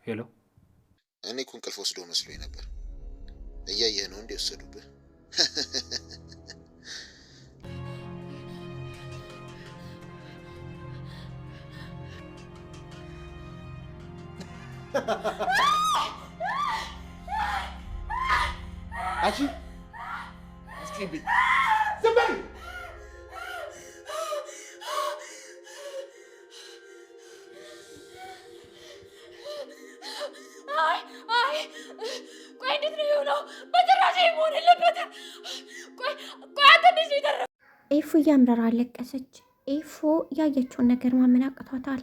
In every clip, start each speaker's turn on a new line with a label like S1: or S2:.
S1: ሄሎ
S2: እኔ እኮ እንቅልፍ ወስዶ መስሎኝ ነበር። እያየህ ነው እንዴ ወሰዱብህ?
S3: አቺ እስኪ ዝም በይ።
S4: ቆይ እንዴት ነው የሆነው? በጭራሽ መሆን የለበትም። ቆይ አንተ እንዴት ነው የተረፈው?
S5: ኤፉ እያምረራ አለቀሰች። ኤፉ ያየችውን ነገር ማመን አቅቷታል።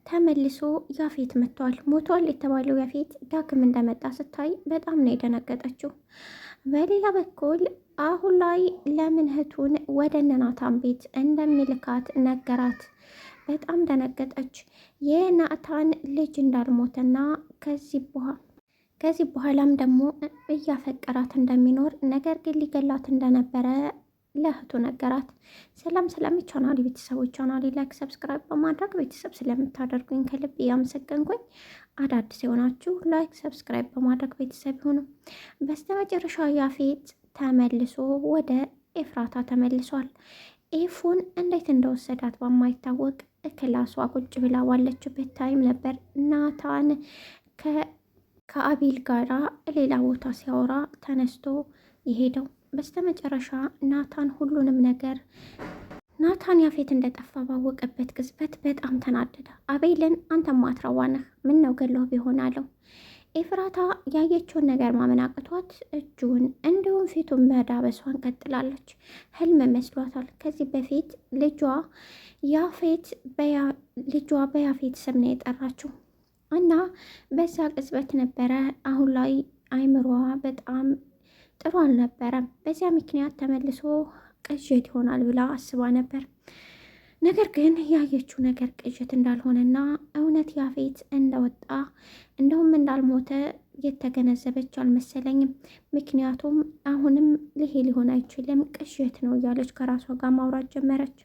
S5: ተመልሶ ያፌት መጥቷል። ሞቷል የተባለው ያፌት ዳግም እንደመጣ ስታይ በጣም ነው የደነገጠችው። በሌላ በኩል አሁን ላይ ለምን እህቱን ወደ እነ ናታን ቤት እንደሚልካት ነገራት። በጣም ደነገጠች። የናታን ልጅ እንዳልሞተና ከዚህ በኋላም ደግሞ እያፈቀራት እንደሚኖር ነገር ግን ሊገላት እንደነበረ ለእህቱ ነገራት። ሰላም ቻናል ቤተሰቦች፣ ቻናል ላይክ ሰብስክራይብ በማድረግ ቤተሰብ ስለምታደርጉኝ ከልብ እያመሰገንኩኝ፣ አዳዲስ የሆናችሁ ላይክ ሰብስክራይብ በማድረግ ቤተሰብ ይሁኑ። በስተመጨረሻ ያፌት ተመልሶ ወደ ኤፍራታ ተመልሷል። ኤፉን እንዴት እንደወሰዳት በማይታወቅ ክላሷ ቁጭ ብላ ባለችበት ታይም ነበር ናታን ከአቤል ጋራ ሌላ ቦታ ሲያወራ ተነስቶ የሄደው። በስተመጨረሻ ናታን ሁሉንም ነገር ናታን ያፌት እንደጠፋ ባወቀበት ቅጽበት በጣም ተናደደ። አቤልን አንተ ማትረባ ነህ፣ ምን ነው ገለው ቢሆን አለው። ኤፍራታ ያየችውን ነገር ማመን አቅቷት እጁን እንዲሁም ፊቱን መዳበሷን ቀጥላለች። ህልም መስሏታል። ከዚህ በፊት ልጇ በያፌት ስም ነው የጠራችው እና በዛ ቅጽበት ነበረ። አሁን ላይ አይምሮዋ በጣም ጥሩ አልነበረም። በዚያ ምክንያት ተመልሶ ቅዠት ይሆናል ብላ አስባ ነበር። ነገር ግን ያየችው ነገር ቅዠት እንዳልሆነና እውነት ያፌት እንደወጣ እንደውም እንዳልሞተ የተገነዘበች አልመሰለኝም። ምክንያቱም አሁንም ሊሆን አይችልም ቅዠት ነው እያለች ከራሷ ጋር ማውራት ጀመረች።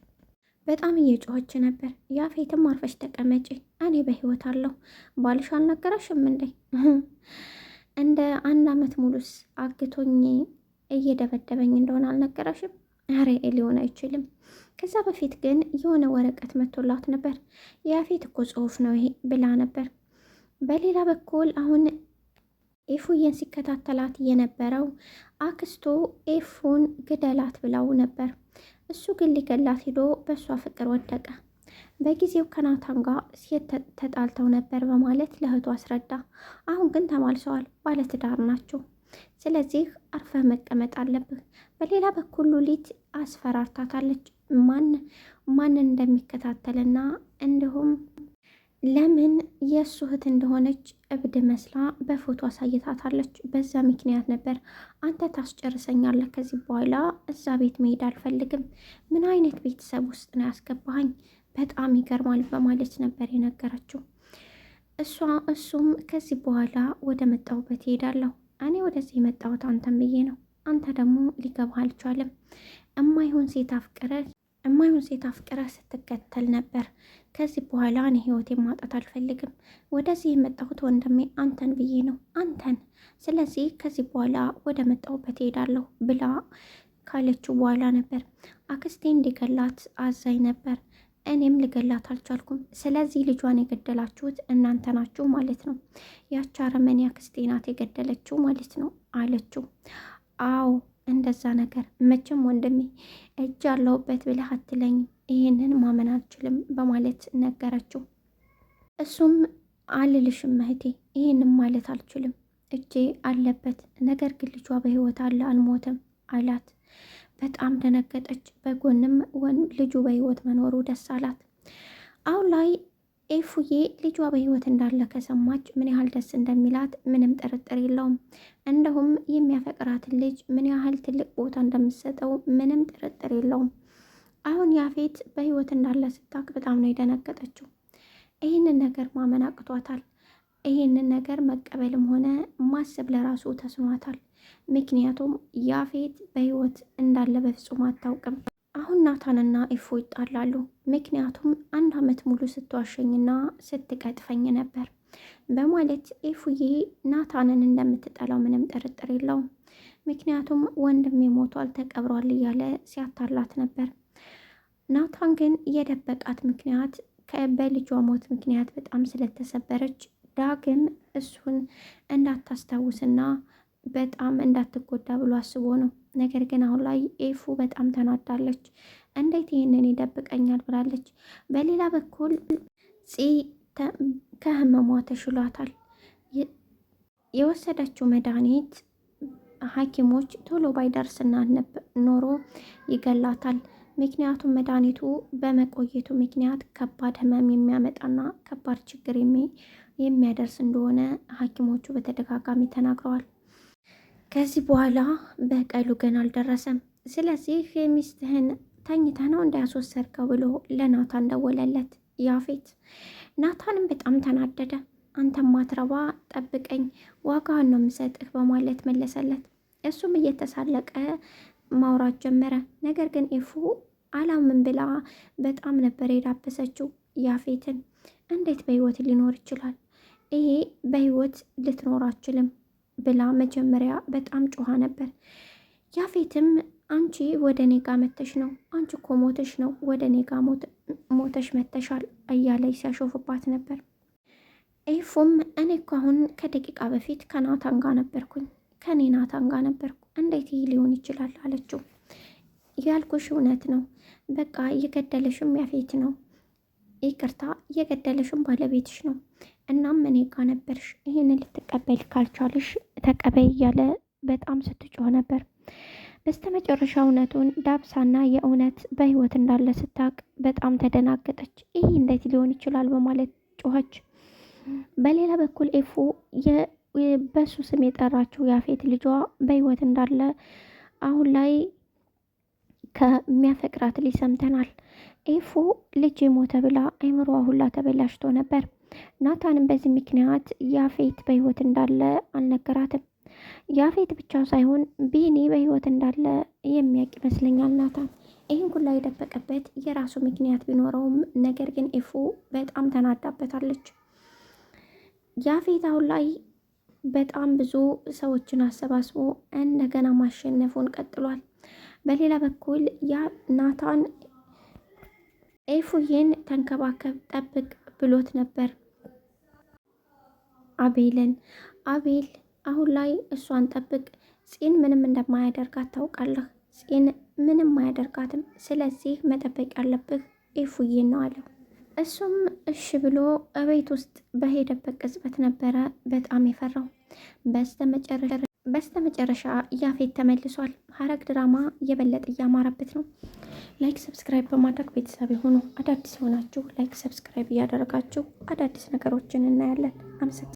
S5: በጣም እየጮኸች ነበር። ያፌትም አርፈሽ ተቀመጪ፣ እኔ በህይወት አለሁ። ባልሽ አልነገረሽም እንዴ? እንደ 1 ዓመት ሙሉስ አግቶኝ እየደበደበኝ እንደሆነ አልነገረሽም? ኧረ ሊሆን አይችልም። ከዛ በፊት ግን የሆነ ወረቀት መቶላት ነበር። የያፌት እኮ ጽሁፍ ነው ይሄ ብላ ነበር። በሌላ በኩል አሁን ኤፉዬን ሲከታተላት የነበረው አክስቶ ኤፉን ግደላት ብላው ነበር። እሱ ግን ሊገላት ሄዶ በእሷ ፍቅር ወደቀ። በጊዜው ከናታን ጋር ተጣልተው ነበር በማለት ለእህቱ አስረዳ። አሁን ግን ተማልሰዋል፣ ባለትዳር ናቸው። ስለዚህ አርፈህ መቀመጥ አለብህ። በሌላ በኩል ሉሊት አስፈራርታታለች። ማንን እንደሚከታተልና እንዲሁም ለምን የእሱ እህት እንደሆነች እብድ መስላ በፎቶ አሳይታታለች። በዛ ምክንያት ነበር አንተ ታስጨርሰኛለህ፣ ከዚህ በኋላ እዛ ቤት መሄድ አልፈልግም፣ ምን አይነት ቤተሰብ ውስጥ ነው ያስገባኸኝ፣ በጣም ይገርማል በማለት ነበር የነገረችው። እሱም ከዚህ በኋላ ወደ መጣሁበት እሄዳለሁ፣ እኔ ወደዚህ የመጣሁት አንተን ብዬ ነው፣ አንተ ደግሞ ሊገባህ አልቻለም። እማይሆን ሴት አፍቅረህ ስትከተል ነበር። ከዚህ በኋላ እኔ ህይወቴን ማጣት አልፈልግም። ወደዚህ የመጣሁት ወንድሜ አንተን ብዬ ነው፣ አንተን። ስለዚህ ከዚህ በኋላ ወደ መጣሁበት እሄዳለሁ ብላ ካለችው በኋላ ነበር አክስቴ እንዲገላት አዛኝ ነበር። እኔም ልገላት አልቻልኩም። ስለዚህ ልጇን የገደላችሁት እናንተ ናችሁ ማለት ነው። ያቺ አረመኔ አክስቴ ናት የገደለችው ማለት ነው አለችው። አዎ እንደዛ ነገር መቼም ወንድሜ እጅ አለሁበት ብለህ አትለኝም፣ ይህንን ማመን አልችልም በማለት ነገረችው። እሱም አልልሽም እህቴ፣ ይህንም ማለት አልችልም፣ እጄ አለበት፣ ነገር ግን ልጇ በህይወት አለ አልሞተም አላት። በጣም ደነገጠች። በጎንም ልጁ በህይወት መኖሩ ደስ አላት። አሁን ላይ ኤፉዬ ልጇ በህይወት እንዳለ ከሰማች ምን ያህል ደስ እንደሚላት ምንም ጥርጥር የለውም። እንደሁም የሚያፈቅራትን ልጅ ምን ያህል ትልቅ ቦታ እንደምትሰጠው ምንም ጥርጥር የለውም። አሁን ያፌት በህይወት እንዳለ ስታውቅ በጣም ነው የደነገጠችው። ይህንን ነገር ማመን አቅቷታል። ይህንን ነገር መቀበልም ሆነ ማሰብ ለራሱ ተስኗታል። ምክንያቱም ያፌት በህይወት እንዳለ በፍጹም አታውቅም። አሁን ናታንና ኤፉ ይጣላሉ። ምክንያቱም 1 ዓመት ሙሉ ስትዋሸኝና ስትቀጥፈኝ ነበር በማለት ኤፉዬ ናታንን እንደምትጠላው ምንም ጥርጥር የለውም። ምክንያቱም ወንድሜ ሞቷል ተቀብሯል እያለ ሲያታላት ነበር። ናታን ግን የደበቃት ምክንያት በልጇ ሞት ምክንያት በጣም ስለተሰበረች ዳግም እሱን እንዳታስታውስና በጣም እንዳትጎዳ ብሎ አስቦ ነው። ነገር ግን አሁን ላይ ኤፉ በጣም ተናዳለች። እንዴት ይህንን ይደብቀኛል ብላለች። በሌላ በኩል ከህመሟ ተሽሏታል። የወሰደችው መድኃኒት ሐኪሞች ቶሎ ባይደርስና ኖሮ ይገላታል። ምክንያቱም መድኃኒቱ በመቆየቱ ምክንያት ከባድ ህመም የሚያመጣና ከባድ ችግር የሚያደርስ እንደሆነ ሐኪሞቹ በተደጋጋሚ ተናግረዋል። ከዚህ በኋላ በቀሉ ግን አልደረሰም። ስለዚህ የሚስትህን ተኝታ ነው እንዳያስወሰድከው ብሎ ለናታን ደወለለት ያፌት። ናታንም በጣም ተናደደ። አንተ ማትረባ ጠብቀኝ፣ ዋጋህን ነው የምሰጥህ በማለት መለሰለት። እሱም እየተሳለቀ ማውራት ጀመረ። ነገር ግን ኤፉ አላምን ብላ በጣም ነበር የዳበሰችው ያፌትን። እንዴት በህይወት ሊኖር ይችላል? ይሄ በህይወት ልትኖር አችልም ብላ መጀመሪያ በጣም ጮኻ ነበር። ያፌትም አንቺ ወደ እኔ ጋ መተሽ ነው፣ አንቺ እኮ ሞተሽ ነው ወደ እኔ ጋ ሞተሽ መተሻል እያለች ሲያሾፍባት ነበር። ኤፉም እኔ እኮ አሁን ከደቂቃ በፊት ከናታን ጋር ነበርኩኝ፣ ከኔ ናታን ጋር ነበርኩ፣ እንዴት ይህ ሊሆን ይችላል አለችው። ያልኩሽ እውነት ነው፣ በቃ እየገደለሽም ያፌት ነው፣ ይቅርታ እየገደለሽም ባለቤትሽ ነው። እናም እኔ ጋር ነበርሽ፣ ይህንን ልትቀበል ካልቻልሽ ተቀበይ እያለ በጣም ስትጮህ ነበር። በስተመጨረሻ እውነቱን ዳብሳና የእውነት በህይወት እንዳለ ስታቅ በጣም ተደናገጠች። ይህ እንዴት ሊሆን ይችላል በማለት ጮኸች። በሌላ በኩል ኤፉ በሱ ስም የጠራችው ያፌት ልጇ በህይወት እንዳለ አሁን ላይ ከሚያፈቅራት ልጅ ሰምተናል። ኤፉ ልጅ ሞተ ብላ አይምሮዋ ሁላ ተበላሽቶ ነበር። ናታንም በዚህ ምክንያት ያፌት በህይወት እንዳለ አልነገራትም። ያፌት ብቻ ሳይሆን ቢኒ በህይወት እንዳለ የሚያውቅ ይመስለኛል ናታን። ይህን ሁላ የደበቀበት የራሱ ምክንያት ቢኖረውም ነገር ግን ኤፉ በጣም ተናዳበታለች። ያፌት አሁን ላይ በጣም ብዙ ሰዎችን አሰባስቦ እንደገና ማሸነፉን ቀጥሏል። በሌላ በኩል ናታን ኤፉዬን ተንከባከብ፣ ጠብቅ ብሎት ነበር አቤልን። አቤል አሁን ላይ እሷን ጠብቅ፣ ፂን ምንም እንደማያደርጋት ታውቃለህ፣ ፂን ምንም አያደርጋትም፣ ስለዚህ መጠበቅ ያለብህ ኤፉዬን ነው አለው። እሱም እሺ ብሎ እቤት ውስጥ በሄደበት ቅጽበት ነበረ በጣም የፈራው። በስተመጨረሻ ያፌት ተመልሷል። ሐረግ ድራማ የበለጠ እያማረበት ነው። ላይክ ሰብስክራይብ በማድረግ ቤተሰብ የሆኑ አዳዲስ የሆናችሁ ላይክ ሰብስክራይብ እያደረጋችሁ አዳዲስ ነገሮችን እናያለን። አመሰግናለሁ።